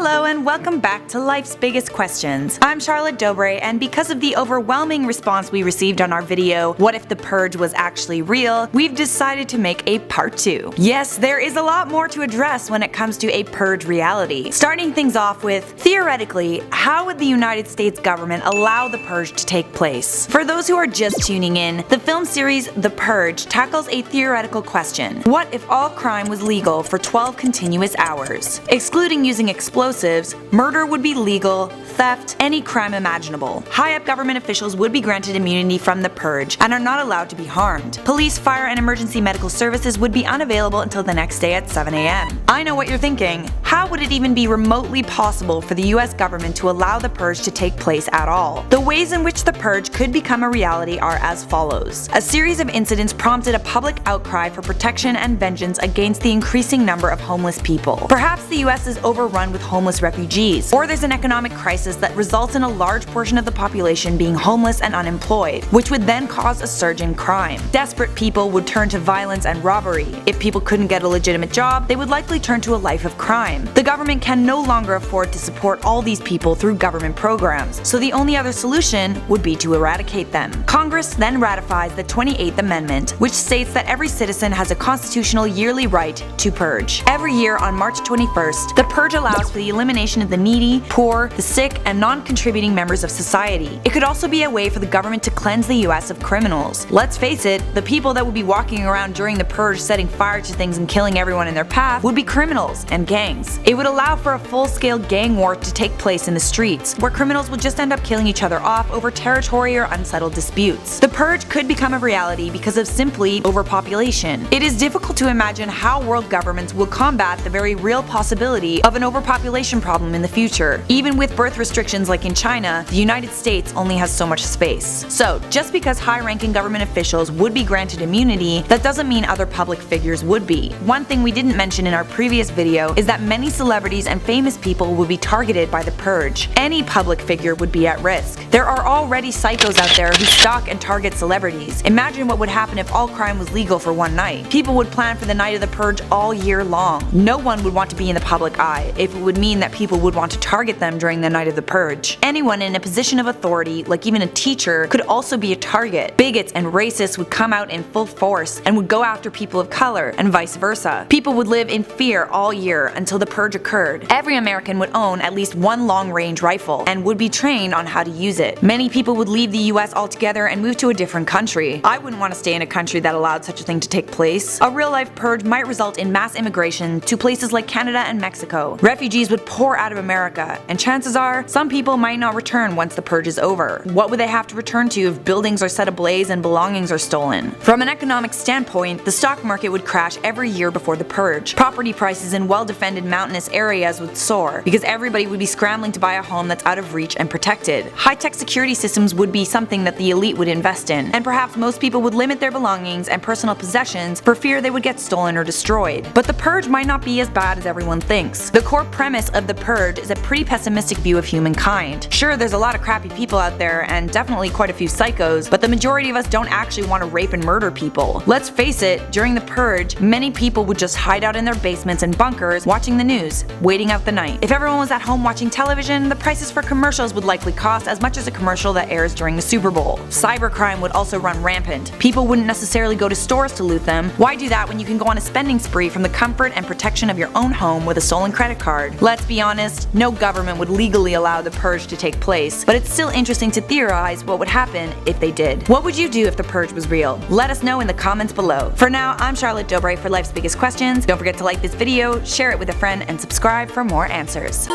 Hello and welcome back to Life's Biggest Questions. I'm Charlotte Dobre, and because of the overwhelming response we received on our video, What If the Purge Was Actually Real?, we've decided to make a part 2. Yes, there is a lot more to address when it comes to a purge reality. Starting things off with, theoretically, how would the United States government allow the purge to take place? For those who are just tuning in, the film series The Purge tackles a theoretical question. What if all crime was legal for 12 continuous hours? Excluding using explosives, murder would be legal, theft, any crime imaginable. High-up government officials would be granted immunity from the purge and are not allowed to be harmed. Police, fire, and emergency medical services would be unavailable until the next day at 7 a.m. I know what you're thinking. How would it even be remotely possible for the US government to allow the purge to take place at all? The ways in which the purge could become a reality are as follows. A series of incidents prompted a public outcry for protection and vengeance against the increasing number of homeless people. Perhaps the US is overrun with homeless refugees, or there's an economic crisis that results in a large portion of the population being homeless and unemployed, which would then cause a surge in crime. Desperate people would turn to violence and robbery. If people couldn't get a legitimate job, they would likely turn to a life of crime. The government can no longer afford to support all these people through government programs, so the only other solution would be to eradicate them. Congress then ratifies the 28th Amendment, which states that every citizen has a constitutional yearly right to purge. Every year on March 21st, the purge allows for the elimination of the needy, poor, the sick, and non-contributing members of society. It could also be a way for the government to cleanse the US of criminals. Let's face it, the people that would be walking around during the purge setting fire to things and killing everyone in their path would be criminals and gangs. It would allow for a full-scale gang war to take place in the streets, where criminals would just end up killing each other off over territory or unsettled disputes. The purge could become a reality because of simply overpopulation. It is difficult to imagine how world governments will combat the very real possibility of an overpopulation problem in the future. Even with birth restrictions like in China, the United States only has so much space. So, just because high-ranking government officials would be granted immunity, that doesn't mean other public figures would be. One thing we didn't mention in our previous video is that many celebrities and famous people would be targeted by the purge. Any public figure would be at risk. There are already psychos out there who stalk and target celebrities. Imagine what would happen if all crime was legal for one night. People would plan for the night of the purge all year long. No one would want to be in the public eye if it would mean that people would want to target them during the night of the purge. Anyone in a position of authority, like even a teacher, could also be a target. Bigots and racists would come out in full force and would go after people of color, and vice versa. People would live in fear all year until the purge occurred. Every American would own at least one long-range rifle and would be trained on how to use it. Many people would leave the US altogether and move to a different country. I wouldn't want to stay in a country that allowed such a thing to take place. A real-life purge might result in mass immigration to places like Canada and Mexico. Refugees would pour out of America, and chances are, some people might not return once the purge is over. What would they have to return to if buildings are set ablaze and belongings are stolen? From an economic standpoint, the stock market would crash every year before the purge. Property prices in well-defended mountainous areas would soar, because everybody would be scrambling to buy a home that's out of reach and protected. High-tech security systems would be something that the elite would invest in, and perhaps most people would limit their belongings and personal possessions for fear they would get stolen or destroyed. But the purge might not be as bad as everyone thinks. The core premise of the purge is a pretty pessimistic view of humankind. Sure, there's a lot of crappy people out there and definitely quite a few psychos, but the majority of us don't actually want to rape and murder people. Let's face it, during the purge, many people would just hide out in their basements and bunkers watching the news, waiting out the night. If everyone was at home watching television, the prices for commercials would likely cost as much as a commercial that airs during the Super Bowl. Cybercrime would also run rampant. People wouldn't necessarily go to stores to loot them. Why do that when you can go on a spending spree from the comfort and protection of your own home with a stolen credit card? Let's be honest, no government would legally allow the purge to take place, but it's still interesting to theorize what would happen if they did. What would you do if the purge was real? Let us know in the comments below. For now, I'm Charlotte Dobre for Life's Biggest Questions. Don't forget to like this video, share it with a friend, and subscribe for more answers.